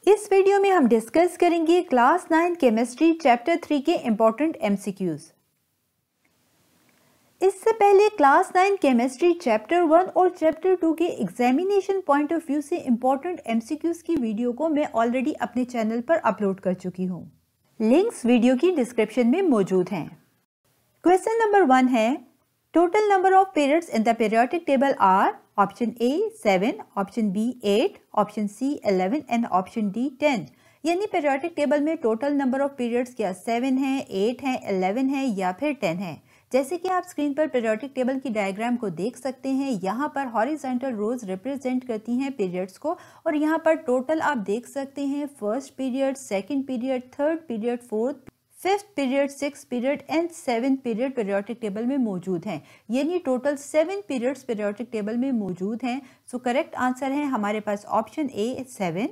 इस वीडियो में हम डिस्कस करेंगे क्लास 9 केमिस्ट्री चैप्टर 3 के इम्पोर्टेंट एमसीक्यूज। इससे पहले क्लास 9 केमिस्ट्री चैप्टर 1 और चैप्टर 2 के एग्जामिनेशन पॉइंट ऑफ व्यू से इम्पोर्टेंट एमसीक्यूज की वीडियो को मैं ऑलरेडी अपने चैनल पर अपलोड कर चुकी हूँ। लिंक्स वीडियो की डिस्क्रिप्शन में मौजूद हैं। क्वेश्चन नंबर 1 है, total number of periods in the periodic table are option A 7, option B 8, option C 11 and option D 10। यानी पीरियोडिक टेबल में टोटल नंबर ऑफ पीरियड्स क्या 7 है, 8 है, 11 है या फिर 10 है। जैसे कि आप स्क्रीन पर पीरियोडिक टेबल की डायग्राम को देख सकते हैं, यहाँ पर हॉरिजॉन्टल रोज रिप्रेजेंट करती हैं पीरियड्स को और यहाँ पर टोटल आप देख सकते हैं first period, second period, third period, fourth, fifth period, six period and seventh period periodic table में मौजूद हैं। यानी टोटल 7 पीरियड्स पीरियोडिक टेबल में मौजूद हैं। सो करेक्ट आंसर है हमारे पास ऑप्शन ए 7,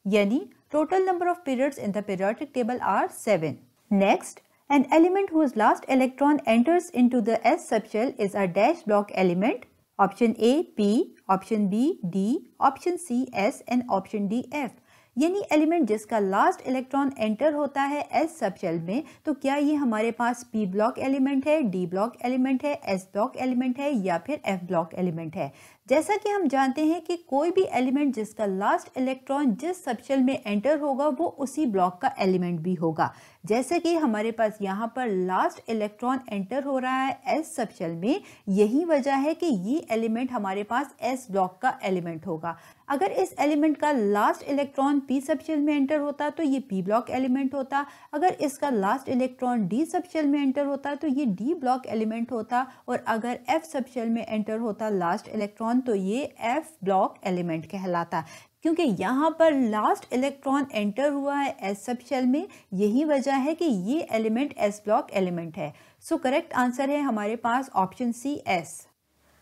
यानी total number of periods in the periodic table are 7। Next, an element whose last electron enters into the s subshell is a dash block element. Option A P, option B D, option C S and option D F। यानी element जिसका last electron enter होता है S subshell में, तो क्या ये हमारे पास P block element है, डी ब्लॉक एलिमेंट है, एस ब्लॉक एलिमेंट है या फिर एफ ब्लॉक एलिमेंट है। जैसा कि हम जानते हैं कि कोई भी एलिमेंट जिसका लास्ट इलेक्ट्रॉन जिस सबशेल में एंटर होगा वो उसी ब्लॉक का एलिमेंट भी होगा। जैसे कि हमारे पास यहाँ पर लास्ट इलेक्ट्रॉन एंटर हो रहा है एस सबशेल में, यही वजह है कि ये एलिमेंट हमारे पास एस ब्लॉक का एलिमेंट होगा। अगर इस एलिमेंट का लास्ट इलेक्ट्रॉन पी सबशेल में एंटर होता तो ये पी ब्लॉक एलिमेंट होता। अगर इसका लास्ट इलेक्ट्रॉन डी सबशेल में एंटर होता तो ये डी ब्लॉक एलिमेंट होता। और अगर एफ सबशेल में एंटर होता लास्ट इलेक्ट्रॉन तो ये एफ ब्लॉक एलिमेंट कहलाता। क्योंकि यहाँ पर लास्ट इलेक्ट्रॉन एंटर हुआ है एस सबशेल में, यही वजह है कि ये एलिमेंट एस ब्लॉक एलिमेंट है। सो करेक्ट आंसर है हमारे पास option C S.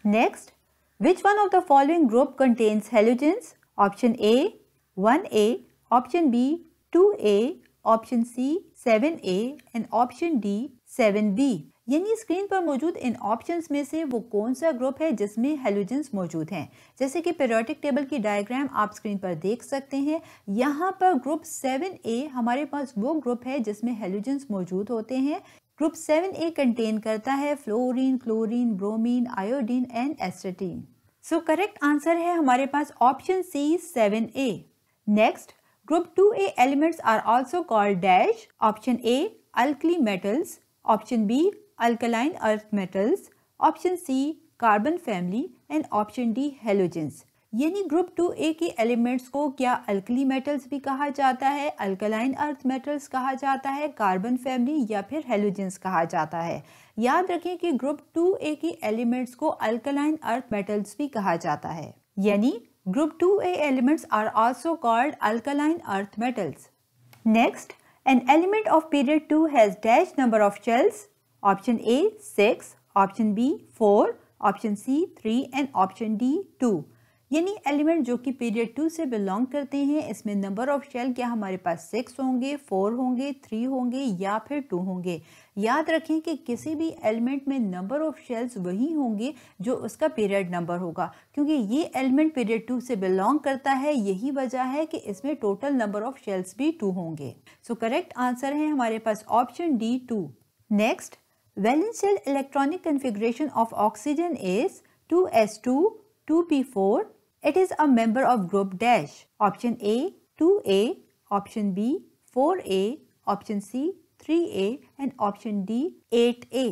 Next, which one of the following group contains halogens? Option A 1A, option B 2A, option C 7A and option D 7B। यानी screen पर मौजूद इन options में से वो कौन सा ग्रुप है जिसमें हेलोजेंस मौजूद हैं। जैसे कि पीरियोडिक टेबल की डायग्राम आप स्क्रीन पर देख सकते हैं, यहाँ पर ग्रुप 7A हमारे पास वो ग्रुप है जिसमें हेलोजेंस मौजूद होते हैं। ग्रुप 7A कंटेन करता है fluorine, chlorine, bromine, iodine and astatine. So correct answer है हमारे पास option C 7A। Next, group 2A elements are also called dash. Option A alkali metals, option B alkaline earth metals, option C carbon family and option D halogens. यानी group 2A के elements को क्या alkali metals भी कहा जाता है, alkaline earth metals कहा जाता है, कार्बन फैमिली या फिर हेलोजेंस कहा जाता है। याद रखें कि ग्रुप 2A के एलिमेंट्स को अल्कलाइन अर्थ मेटल्स भी कहा जाता है। यानी group 2A elements are also called alkaline earth metals. Next, an element of period 2 has dash number of shells. Option A 6, option B 4, option C 3 and option D 2। यानी element जो कि period 2 से belong करते हैं, इसमें number of shell क्या हमारे पास 6 होंगे, 4 होंगे, 3 होंगे या फिर 2 होंगे। याद रखें कि किसी भी एलिमेंट में नंबर ऑफ शेल्स वही होंगे जो उसका पीरियड नंबर होगा, क्योंकि ये एलिमेंट पीरियड 2 से बिलोंग करता है, यही वजह है कि इसमें टोटल नंबर ऑफ शेल्स भी 2 होंगे। सो करेक्ट आंसर है हमारे पास option D 2। Next, valence shell electronic configuration of oxygen is 2s2 2p4। It is a member of group dash. Option A 2A, option B 4A, option C 3A and option D 8A।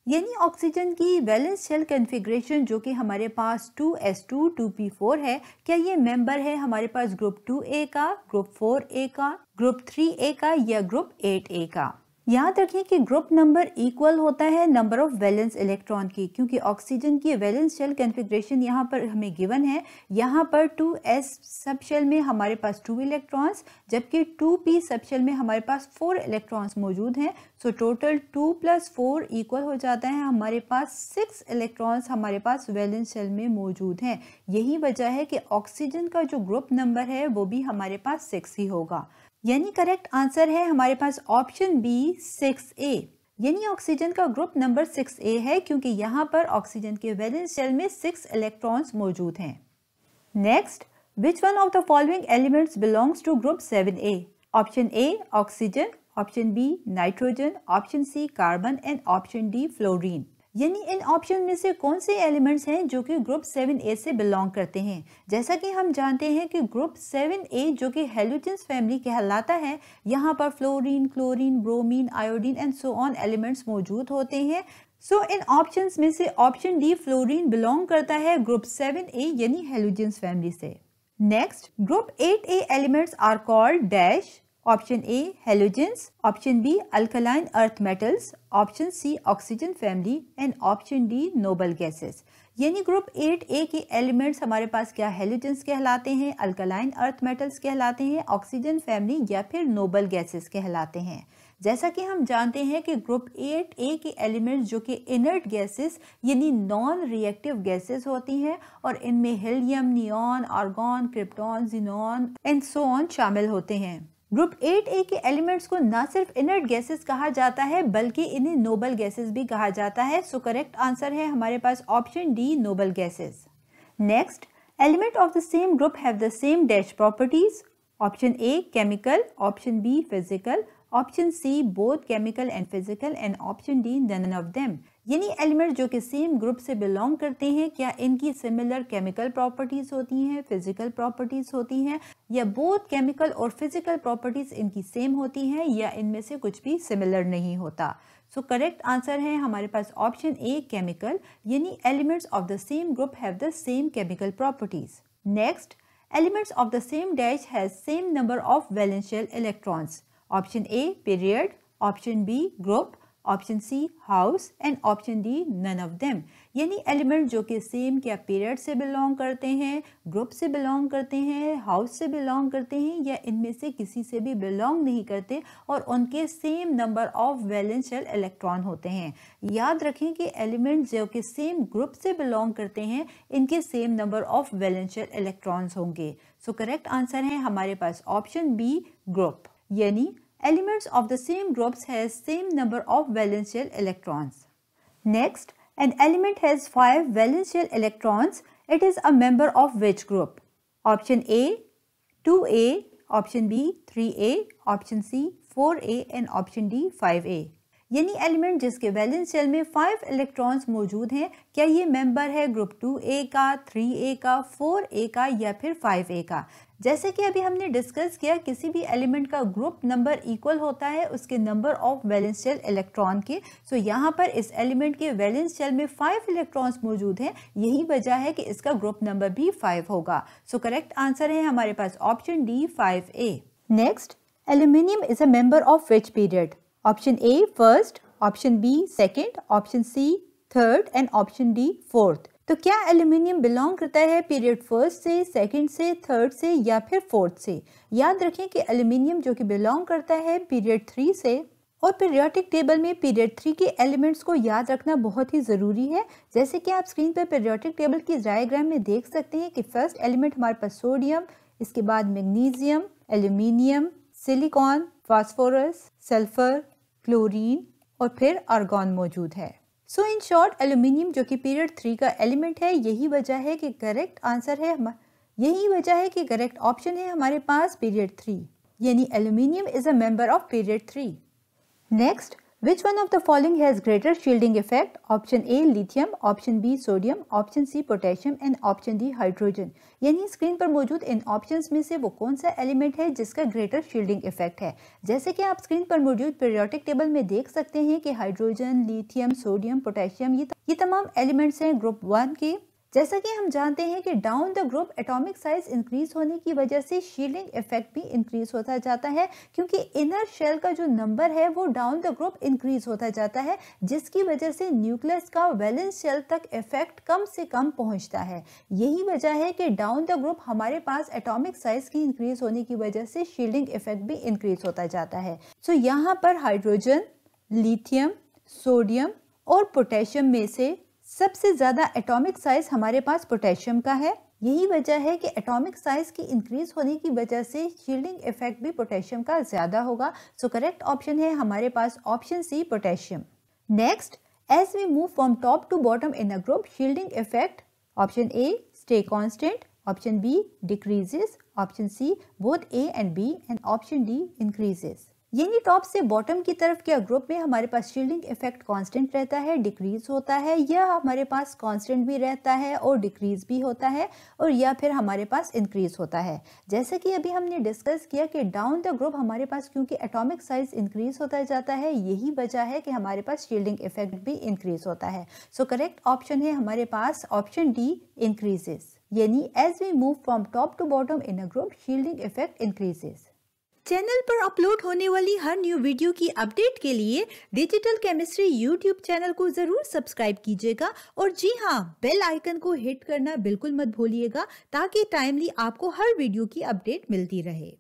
यानी oxygen की valence shell configuration जो कि हमारे पास 2s2 2p4 है, क्या ये member है हमारे पास ग्रुप 2A का, ग्रुप 4A का, ग्रुप 3A का या ग्रुप 8A का। याद रखें कि ग्रुप नंबर इक्वल होता है नंबर ऑफ वैलेंस इलेक्ट्रॉन की, क्योंकि ऑक्सीजन की वैलेंस शेल कन्फिग्रेशन यहाँ पर हमें गिवन है। यहाँ पर 2s सबशेल में हमारे पास 2 इलेक्ट्रॉन्स, जबकि 2p सबशेल में हमारे पास 4 इलेक्ट्रॉन्स मौजूद हैं। सो टोटल 2 + 4 इक्वल हो जाता है हमारे पास 6 इलेक्ट्रॉन्स हमारे पास वैलेंस शेल में मौजूद हैं। यही वजह है कि ऑक्सीजन का जो ग्रुप नंबर है वो भी हमारे पास 6 ही होगा। यानी करेक्ट आंसर है हमारे पास ऑप्शन बी 6A। यानी ऑक्सीजन का ग्रुप नंबर 6A है, क्योंकि यहाँ पर ऑक्सीजन के वैलेंस शेल में 6 इलेक्ट्रॉन्स मौजूद हैं। Next, Which one of the following elements belongs to group 7A? Option A oxygen, option B nitrogen, option C carbon and option D fluorine. यानी इन option में से कौन से एलिमेंट्स हैं जो कि ग्रुप 7A से बिलोंग करते हैं। जैसा कि हम जानते हैं कि ग्रुप 7A जो कि हेलोजेंस फैमिली कहलाता है, यहाँ पर fluorine, chlorine, bromine, iodine and so on elements मौजूद होते हैं। सो इन ऑप्शंस में से ऑप्शन डी फ्लोरीन बिलोंग करता है ग्रुप 7A यानी हेलोजेंस फैमिली से। Next, group 8A elements are called dash. Option A halogens, option B alkaline earth metals, option C oxygen family and option D noble gases. यानी group 8A के elements हमारे पास क्या halogens कहलाते हैं, alkaline earth metals कहलाते हैं, oxygen family या फिर नोबल गैसेस कहलाते हैं। जैसा कि हम जानते हैं कि ग्रुप 8A के एलिमेंट्स जो कि इनर्ट गैसेस यानी नॉन रिएक्टिव गैसेस होती हैं और इनमें helium, neon, argon, krypton, xenon and so on शामिल होते हैं। ग्रुप 8A के एलिमेंट्स को न सिर्फ इनर्ट गैसेस कहा जाता है बल्कि इन्हें नोबल गैसेस भी कहा जाता है। सो करेक्ट आंसर है हमारे पास option D noble gases. Next, element of the same group have the same dash properties. Option A chemical, option B physical, option C both chemical and physical and option D none of them. यानी element जो कि same group से belong करते हैं, क्या इनकी similar chemical properties होती हैं, फिजिकल प्रॉपर्टीज होती हैं, या बोथ केमिकल और फिजिकल प्रॉपर्टीज इनकी सेम होती हैं, या इनमें से कुछ भी सिमिलर नहीं होता। सो करेक्ट आंसर है हमारे पास ऑप्शन ए केमिकल, यानी elements of the same group have the same chemical properties. Next, elements of the same dash has same number of valence shell electrons. Option A period, option B group, option C house and option D none of them. यानी element जो कि same क्या period से belong करते हैं, group से belong करते हैं, हाउस से बिलोंग करते हैं, या इनमें से किसी से भी बिलोंग नहीं करते और उनके same number of valence shell electron होते हैं। याद रखें कि एलिमेंट जो कि सेम ग्रुप से बिलोंग करते हैं इनके same number of valence shell electrons होंगे। सो करेक्ट आंसर है हमारे पास ऑप्शन बी ग्रुप, यानी elements of the same groups has same number of valence shell electrons. Next, an element has 5 valence shell electrons. It is a member of which group? Option A 2A, option B 3A, option C 4A and option D 5A. यानी element जिसके valence shell में 5 electrons मौजूद हैं, क्या ये member है group 2A का, 3A का, 4A का या फिर 5A का। जैसे कि अभी हमने डिस्कस किया, किसी भी एलिमेंट का ग्रुप नंबर इक्वल होता है उसके number of valence shell electron के। सो यहाँ पर इस एलिमेंट के वैलेंस शेल में 5 इलेक्ट्रॉन्स मौजूद हैं, यही वजह है कि इसका ग्रुप नंबर भी 5 होगा। सो करेक्ट आंसर है हमारे पास option D 5A। Next, aluminium is a member of which period? Option A first, option B second, option C third and option D fourth. तो क्या एल्यूमिनियम बिलोंग करता है पीरियड फर्स्ट से, सेकंड से, third से या फिर फोर्थ से? याद रखें कि एल्यूमिनियम जो कि बिलोंग करता है पीरियड 3 से, और पीरियोडिक टेबल में पीरियड 3 के एलिमेंट्स को याद रखना बहुत ही ज़रूरी है। जैसे कि आप स्क्रीन पर पीरियोडिक टेबल की डायग्राम में देख सकते हैं कि फर्स्ट एलिमेंट हमारे पास सोडियम, इसके बाद magnesium, aluminium, silicon, phosphorus, sulphur, chlorine और फिर आर्गॉन मौजूद है। सो इन शॉर्ट एल्यूमिनियम जो कि पीरियड 3 का एलिमेंट है, यही वजह है कि करेक्ट ऑप्शन है हमारे पास पीरियड 3, यानी aluminium is a member of period 3। Next, which one of the following has greater shielding effect? Option A lithium, option B sodium, option C potassium and option D hydrogen। यानी screen पर मौजूद इन options में से वो कौन सा element है जिसका ग्रेटर शील्डिंग इफेक्ट है? जैसे कि आप स्क्रीन पर मौजूद पीरियोडिक टेबल में देख सकते हैं कि हाइड्रोजन, लिथियम, सोडियम, पोटेशियम ये तमाम एलिमेंट्स हैं ग्रुप 1 के। जैसा कि हम जानते हैं कि down the group atomic size increase होने की वजह से शील्डिंग इफेक्ट भी इंक्रीज होता जाता है, क्योंकि इनर शेल का जो नंबर है वो डाउन द ग्रुप इंक्रीज होता जाता है, जिसकी वजह से न्यूक्लियस का वैलेंस शेल तक इफेक्ट कम से कम पहुंचता है। यही वजह है कि डाउन द ग्रुप हमारे पास एटॉमिक साइज की इंक्रीज होने की वजह से शील्डिंग इफेक्ट भी इंक्रीज होता जाता है। सो यहाँ पर हाइड्रोजन, लिथियम, सोडियम और पोटेशियम में से सबसे ज्यादा एटॉमिक साइज हमारे पास पोटेशियम का है। यही वजह है कि एटॉमिक साइज की इंक्रीज होने की वजह से शील्डिंग इफेक्ट भी पोटेशियम का ज्यादा होगा। सो करेक्ट ऑप्शन है हमारे पास option C potassium. Next, as we move from top to bottom in a group, shielding effect option A stay constant, option B decreases, option C both A and B and option D increases. यानी top से bottom की तरफ क्या group में हमारे पास shielding effect constant रहता है, डिक्रीज होता है, या हमारे पास कांस्टेंट भी रहता है और डिक्रीज भी होता है, और या फिर हमारे पास इंक्रीज होता है। जैसे कि अभी हमने डिस्कस किया कि डाउन द ग्रुप हमारे पास क्योंकि एटॉमिक साइज इंक्रीज होता जाता है, यही वजह है कि हमारे पास शील्डिंग इफेक्ट भी इंक्रीज होता है। सो करेक्ट ऑप्शन है हमारे पास ऑप्शन डी इंक्रीजेस। यानी as we move from top to bottom in a group shielding effect increases. Channel पर अपलोड होने वाली हर न्यू वीडियो की अपडेट के लिए डिजिटल केमिस्ट्री यूट्यूब चैनल को जरूर सब्सक्राइब कीजिएगा और जी हाँ, बेल आइकन को हिट करना बिल्कुल मत भूलिएगा ताकि टाइमली आपको हर वीडियो की अपडेट मिलती रहे।